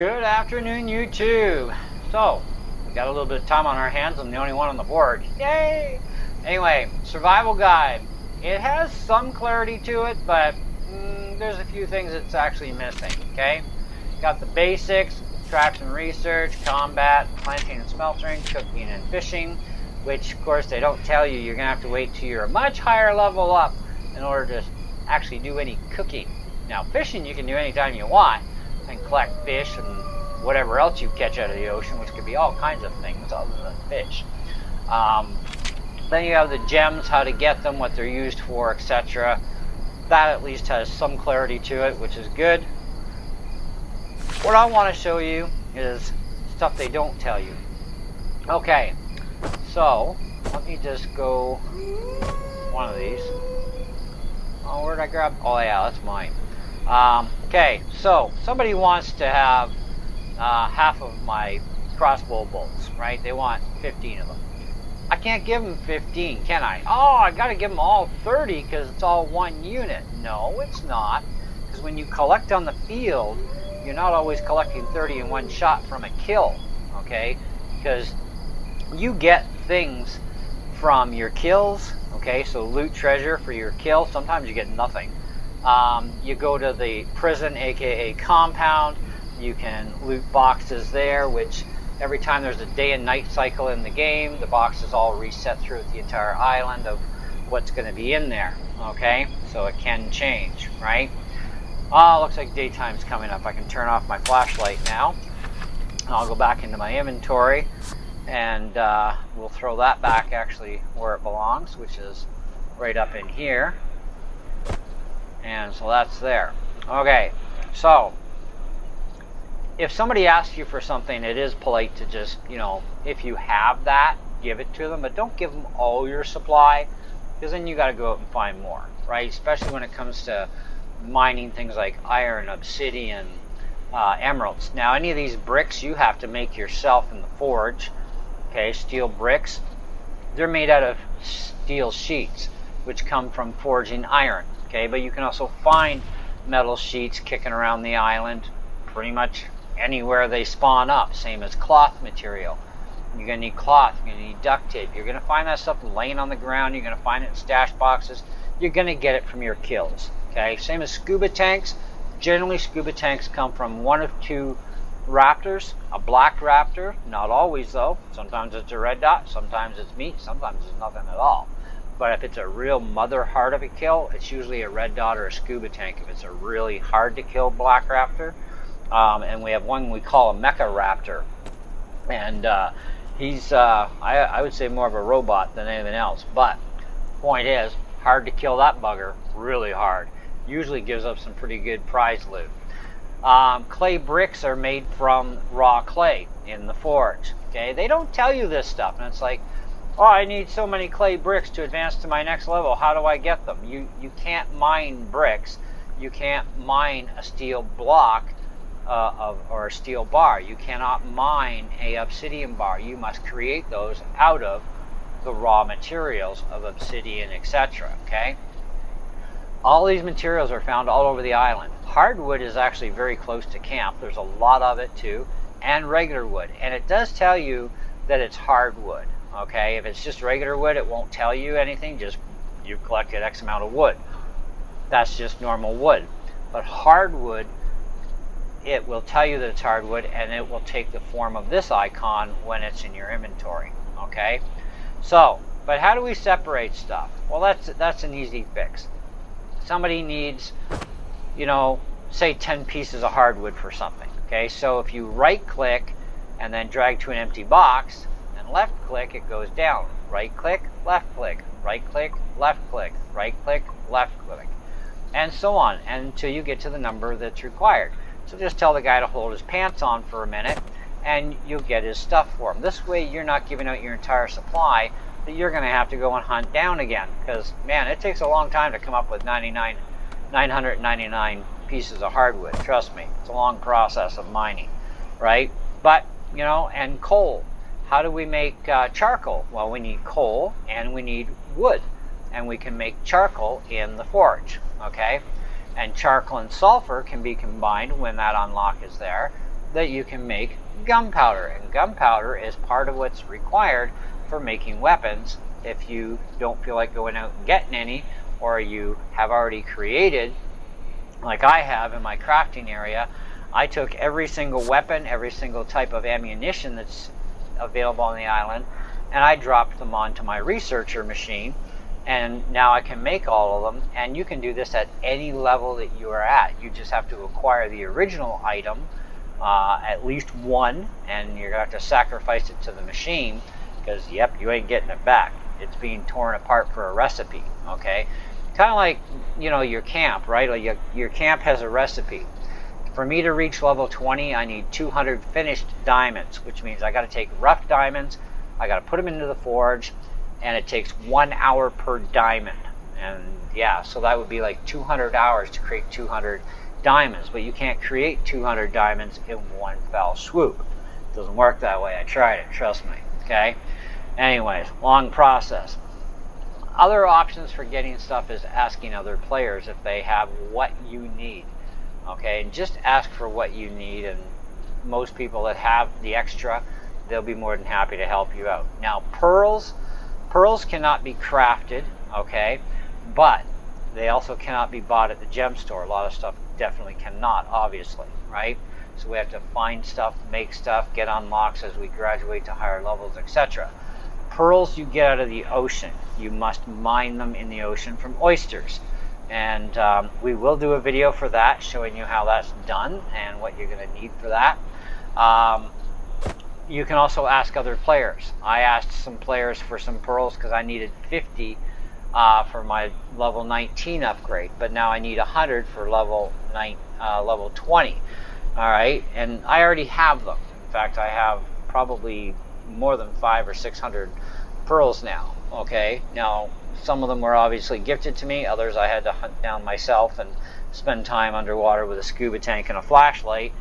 Good afternoon, YouTube. So, we got a little bit of time on our hands. I'm the only one on the board. Yay! Anyway, survival guide. It has some clarity to it, but there's a few things it's actually missing, okay? Got the basics, traps and research, combat, planting and smelting, cooking and fishing, which, of course, they don't tell you. You're going to have to wait till you're a much higher level up in order to actually do any cooking. Now, fishing you can do anytime you want and collect fish and whatever else you catch out of the ocean, which could be all kinds of things other than fish. Then you have the gems, how to get them, what they're used for, etc. That at least has some clarity to it, which is good. What I want to show you is stuff they don't tell you. Okay, so let me just go one of these. Oh, where did I grab? Oh yeah, that's mine. Okay, so somebody wants to have half of my crossbow bolts, right? They want 15 of them. I can't give them 15, can I? Oh, I gotta give them all 30 because it's all one unit. No, it's not. Because when you collect on the field, you're not always collecting 30 in one shot from a kill, okay? Because you get things from your kills, okay? So loot treasure for your kill. Sometimes you get nothing. You go to the prison, aka compound. You can loot boxes there, which every time there's a day and night cycle in the game, the boxes all reset through the entire island of what's going to be in there, okay? So it can change, right? Looks like daytime's coming up. I can turn off my flashlight now. I'll go back into my inventory, and we'll throw that back actually where it belongs, which is right up in here. And so that's there. Okay, so if somebody asks you for something, it is polite to just, if you have that, give it to them, but don't give them all your supply, because then you got to go out and find more, right? Especially when it comes to mining things like iron, obsidian, emeralds. Now, any of these bricks you have to make yourself in the forge, okay? Steel bricks, they're made out of steel sheets, which come from forging iron, okay? But you can also find metal sheets kicking around the island pretty much anywhere they spawn up, same as cloth material. You're going to need cloth, you're going to need duct tape, you're going to find that stuff laying on the ground, you're going to find it in stash boxes, you're going to get it from your kills, okay? Same as scuba tanks. Generally, scuba tanks come from one of two raptors, a black raptor, not always though. Sometimes it's a red dot, sometimes it's meat, sometimes it's nothing at all. But if it's a real mother heart of a kill, it's usually a red dot or a scuba tank if it's a really hard to kill black raptor. And we have one we call a mecha raptor, and he's I would say more of a robot than anything else, but point is, hard to kill that bugger, really hard. Usually gives up some pretty good prize loot. Clay bricks are made from raw clay in the forge, okay? They don't tell you this stuff, and it's like, oh, I need so many clay bricks to advance to my next level, how do I get them? You can't mine bricks, you can't mine a steel block or a steel bar. You cannot mine a obsidian bar. You must create those out of the raw materials of obsidian, etc. Okay? All these materials are found all over the island. Hardwood is actually very close to camp. There's a lot of it too, and regular wood. And it does tell you that it's hardwood. Okay? If it's just regular wood, it won't tell you anything. Just you've collected X amount of wood. That's just normal wood. But hardwood, it will tell you that it's hardwood, and it will take the form of this icon when it's in your inventory, okay? So, but how do we separate stuff? Well, that's an easy fix. Somebody needs, say 10 pieces of hardwood for something, okay? So if you right-click and then drag to an empty box, and left-click, it goes down. Right-click, left-click, right-click, left-click, right-click, left-click, and so on, until you get to the number that's required. So just tell the guy to hold his pants on for a minute, and you'll get his stuff for him. This way you're not giving out your entire supply that you're going to have to go and hunt down again. Because, man, it takes a long time to come up with 999 pieces of hardwood. Trust me, it's a long process of mining, right? But, and coal. How do we make charcoal? Well, we need coal and we need wood. And we can make charcoal in the forge, okay? And charcoal and sulfur can be combined when that unlock is there. that you can make gunpowder, and gunpowder is part of what's required for making weapons. If you don't feel like going out and getting any, or you have already created, like I have in my crafting area, I took every single weapon, every single type of ammunition that's available on the island, and I dropped them onto my researcher machine, and now I can make all of them. And you can do this at any level that you are at. You just have to acquire the original item, at least one, and you're gonna have to sacrifice it to the machine, because yep, you ain't getting it back. It's being torn apart for a recipe. Okay, kind of like, you know, your camp, right? Like your camp has a recipe. For me to reach level 20, I need 200 finished diamonds, which means I got to take rough diamonds, I got to put them into the forge, and it takes 1 hour per diamond. And yeah, so that would be like 200 hours to create 200 diamonds, but you can't create 200 diamonds in one fell swoop. It doesn't work that way. I tried it, trust me. Okay, anyways, long process. Other options for getting stuff is asking other players if they have what you need. Okay, and just ask for what you need, and most people that have the extra, they'll be more than happy to help you out. Now, pearls cannot be crafted, okay, but they also cannot be bought at the gem store. A lot of stuff definitely cannot, obviously, right? So we have to find stuff, make stuff, get unlocks as we graduate to higher levels, etc. Pearls you get out of the ocean. You must mine them in the ocean from oysters. And we will do a video for that, showing you how that's done and what you're going to need for that. You can also ask other players. I asked some players for some pearls because I needed 50 for my level 19 upgrade, but now I need 100 for level 20. All right, and I already have them. In fact, I have probably more than 500 or 600 pearls now. Okay, now some of them were obviously gifted to me, others I had to hunt down myself and spend time underwater with a scuba tank and a flashlight,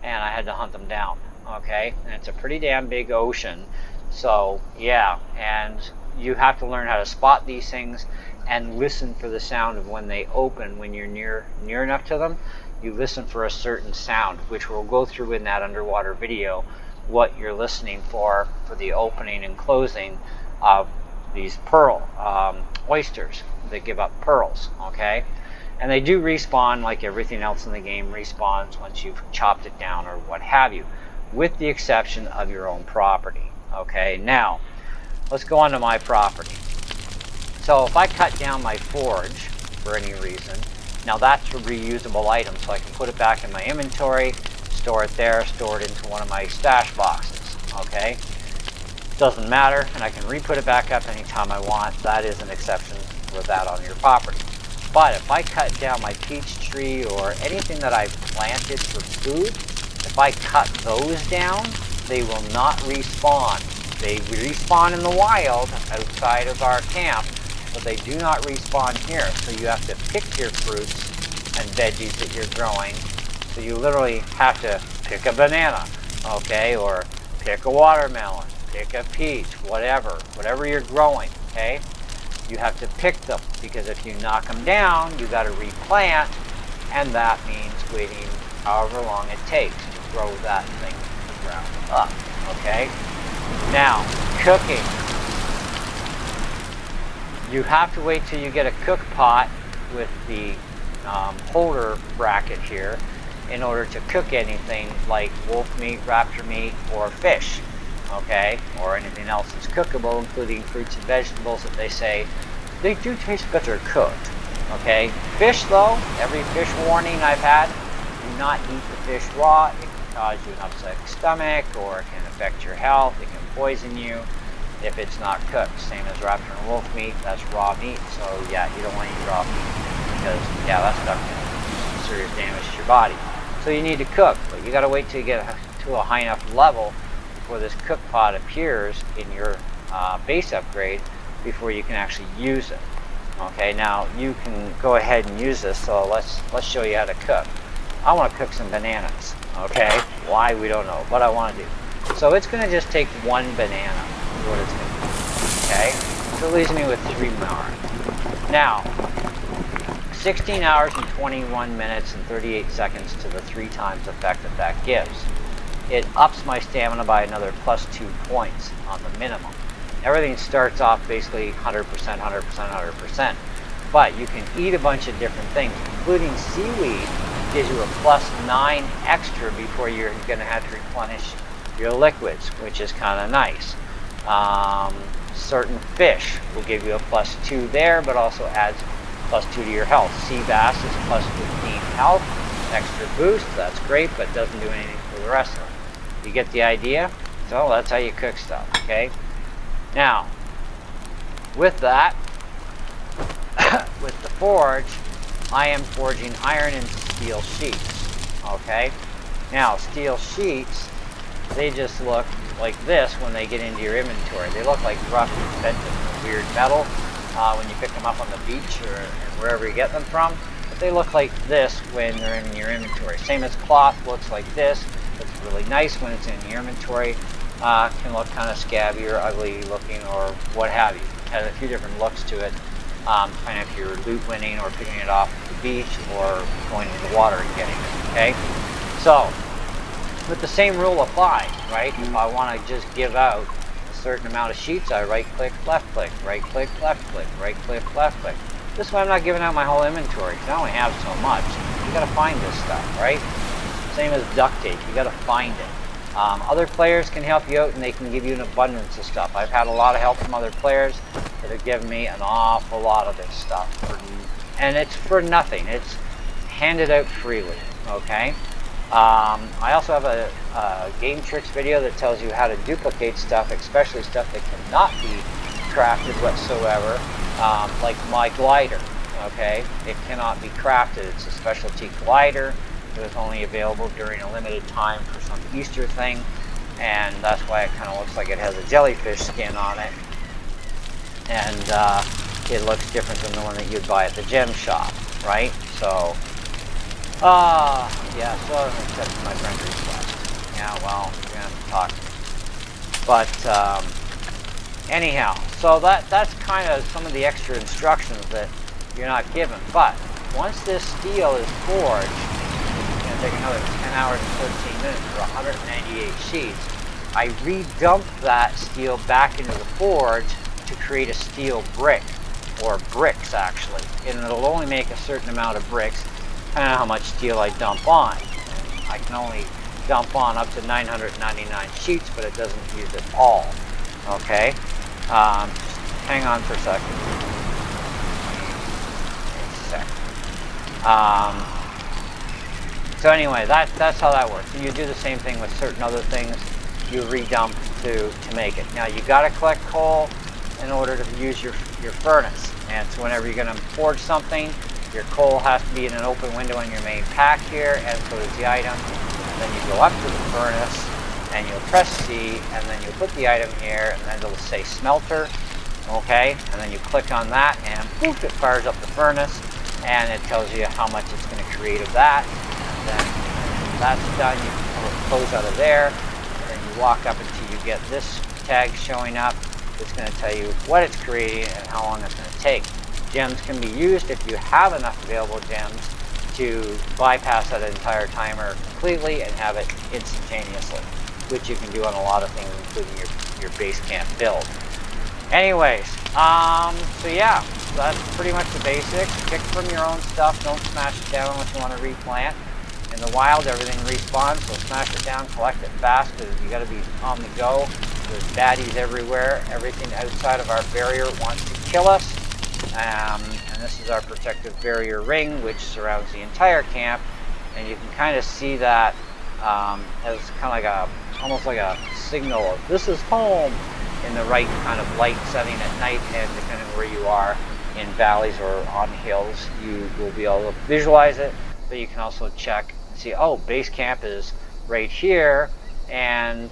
and I had to hunt them down. Okay, and it's a pretty damn big ocean, so yeah, and you have to learn how to spot these things and listen for the sound of when they open. When you're near enough to them, you listen for a certain sound, which we'll go through in that underwater video, what you're listening for the opening and closing of these pearl oysters that give up pearls. Okay, and they do respawn like everything else in the game respawns once you've chopped it down or what have you, with the exception of your own property. Okay, now let's go on to my property. So if I cut down my forge for any reason, now that's a reusable item, so I can put it back in my inventory, store it there, store it into one of my stash boxes. Okay, doesn't matter, and I can re-put it back up anytime I want. That is an exception for that on your property. But if I cut down my peach tree or anything that I've planted for food, if I cut those down, they will not respawn. They respawn in the wild outside of our camp, but they do not respawn here. So you have to pick your fruits and veggies that you're growing. So you literally have to pick a banana, okay, or pick a watermelon, pick a peach, whatever you're growing, okay? You have to pick them, because if you knock them down, you got to replant, and that means waiting however long it takes to grow that thing from the ground up, okay? Now, cooking. You have to wait till you get a cook pot with the holder bracket here in order to cook anything like wolf meat, raptor meat, or fish, okay, or anything else that's cookable, including fruits and vegetables that they say they do taste better cooked. Okay, fish though, every fish warning I've had, do not eat the fish raw. It can cause you an upset stomach, or it can affect your health. It can poison you if it's not cooked. Same as raptor and wolf meat, that's raw meat. So yeah, you don't want to eat raw meat, because yeah, that stuff can do serious damage to your body. So you need to cook, but you got to wait till you get to a high enough level before this cook pot appears in your base upgrade, before you can actually use it. Okay, now you can go ahead and use this. So let's show you how to cook. I want to cook some bananas. Okay, why, we don't know, but I want to do. So it's going to just take one banana, is what it's going to do. Okay, so it leaves me with 3 more. Now, 16 hours and 21 minutes and 38 seconds to the 3 times effect that gives. it ups my stamina by another +2 points on the minimum. Everything starts off basically 100%, 100%, 100%. But you can eat a bunch of different things, including seaweed gives you a +9 extra before you're going to have to replenish your liquids, which is kind of nice. Certain fish will give you a +2 there, but also adds +2 to your health. Sea bass is +15 health, extra boost, that's great, but doesn't do anything for the rest of them. You get the idea? So that's how you cook stuff, okay? Now, with that, with the forge, I am forging iron into steel sheets, okay? Now, steel sheets, they just look like this when they get into your inventory. They look like rough, expensive, weird metal when you pick them up on the beach or wherever you get them from. But they look like this when they're in your inventory. Same as cloth looks like this. Looks really nice when it's in your inventory. Can look kind of scabby or ugly looking or what have you. It has a few different looks to it, depending if you're loot winning or picking it off the beach or going into the water and getting it, okay? So, but the same rule applies, right? If I want to just give out a certain amount of sheets, I right click, left click, right click, left click, right click, left click. This way I'm not giving out my whole inventory because I only have so much. You gotta find this stuff, right? Same as duct tape, you gotta find it. Other players can help you out and they can give you an abundance of stuff. I've had a lot of help from other players that have given me an awful lot of this stuff. And it's for nothing, it's handed out freely, okay? I also have a game tricks video that tells you how to duplicate stuff, especially stuff that cannot be crafted whatsoever, like my glider, okay? It cannot be crafted. It's a specialty glider. It was only available during a limited time for some Easter thing, and that's why it kind of looks like it has a jellyfish skin on it, and it looks different than the one that you'd buy at the gem shop, right? So, yeah, so that's my friend request. Yeah, well, you're gonna have to talk to me. But, anyhow, so that's kind of some of the extra instructions that you're not given. But, once this steel is forged, it's gonna take another 10 hours and 13 minutes for 198 sheets. I redump that steel back into the forge to create a steel brick, or bricks actually, and it'll only make a certain amount of bricks depending on how much steel I dump on. And I can only dump on up to 999 sheets, but it doesn't use it all. Okay, just hang on for a second. So anyway, that's how that works. And you do the same thing with certain other things. You redump to make it. Now you got to collect coal in order to use your furnace. And so whenever you're going to forge something, your coal has to be in an open window in your main pack here, and so does the item. And then you go up to the furnace, and you'll press C, and then you'll put the item here, and then it'll say smelter, okay? And then you click on that, and poof, it fires up the furnace, and it tells you how much it's going to create of that. And then when that's done, you can pull it close out of there, and then you walk up until you get this tag showing up. It's going to tell you what it's creating and how long it's going to take. Gems can be used if you have enough available gems to bypass that entire timer completely and have it instantaneously, which you can do on a lot of things, including your base camp build. Anyways, so yeah, so that's pretty much the basics. Pick from your own stuff, don't smash it down unless you want to replant. In the wild, everything respawns, so smash it down, collect it fast, because you got to be on the go. There's baddies everywhere. Everything outside of our barrier wants to kill us. And this is our protective barrier ring, which surrounds the entire camp. And you can kind of see that as kind of almost like a signal of this is home in the right kind of light setting at night. And depending on where you are in valleys or on hills, you will be able to visualize it. But you can also check and see, oh, base camp is right here. And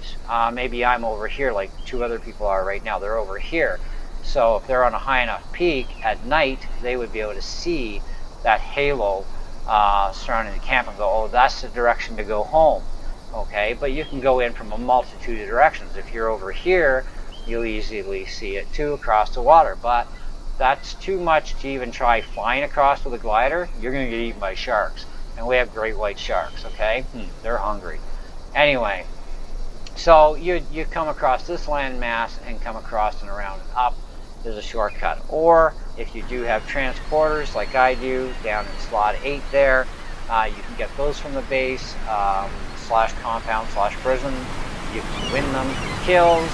maybe I'm over here like two other people are right now. They're over here. So if they're on a high enough peak at night, they would be able to see that halo surrounding the camp and go, oh, that's the direction to go home. Okay, but you can go in from a multitude of directions. If you're over here, you'll easily see it too across the water. But that's too much to even try flying across with a glider. You're going to get eaten by sharks. And we have great white sharks, okay? They're hungry. Anyway, So you come across this landmass and come across and around and up. There's a shortcut. Or if you do have transporters like I do down in slot 8 there, you can get those from the base, slash compound slash prison. You can win them kills.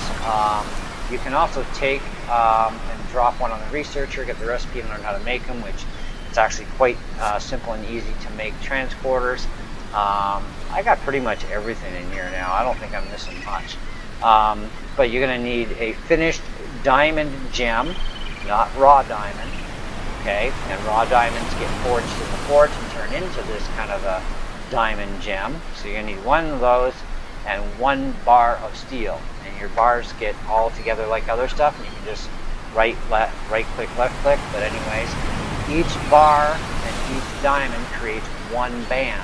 You can also take and drop one on the researcher, get the recipe and learn how to make them, which it's actually quite simple and easy to make transporters. I got pretty much everything in here now. I don't think I'm missing much. But you're going to need a finished diamond gem, not raw diamond. Okay, and raw diamonds get forged in the forge and turn into this kind of a diamond gem. So you're going to need one of those and 1 bar of steel. And your bars get all together like other stuff, and you can just right click, left click. But anyways, each bar and each diamond creates 1 band.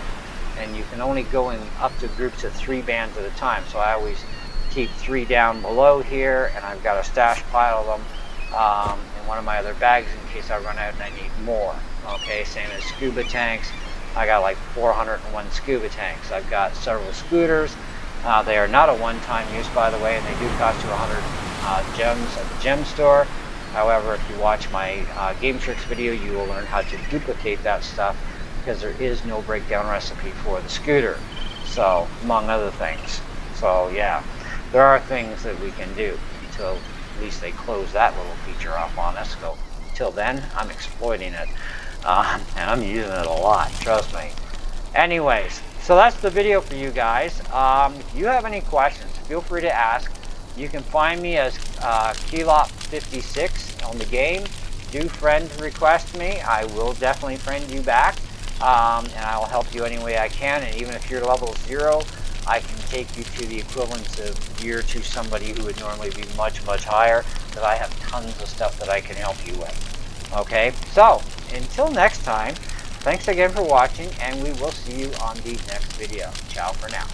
And you can only go in up to groups of 3 bands at a time. So I always keep 3 down below here, and I've got a stash pile of them in one of my other bags in case I run out and I need more. Okay, same as scuba tanks. I got like 401 scuba tanks. I've got several scooters. They are not a one-time use, by the way, and they do cost you 100 gems at the gem store. However, if you watch my Game Tricks video, you will learn how to duplicate that stuff, because there is no breakdown recipe for the scooter, so among other things. So yeah, there are things that we can do until at least they close that little feature off on us. So till then, I'm exploiting it, and I'm using it a lot, trust me. Anyways, so that's the video for you guys. If you have any questions, feel free to ask. You can find me as Keylop56 on the game. Do friend request me. I will definitely friend you back. And I will help you any way I can, and even if you're level 0, I can take you to the equivalent of gear to somebody who would normally be much, much higher, because I have tons of stuff that I can help you with. Okay, so until next time, thanks again for watching, and we will see you on the next video. Ciao for now.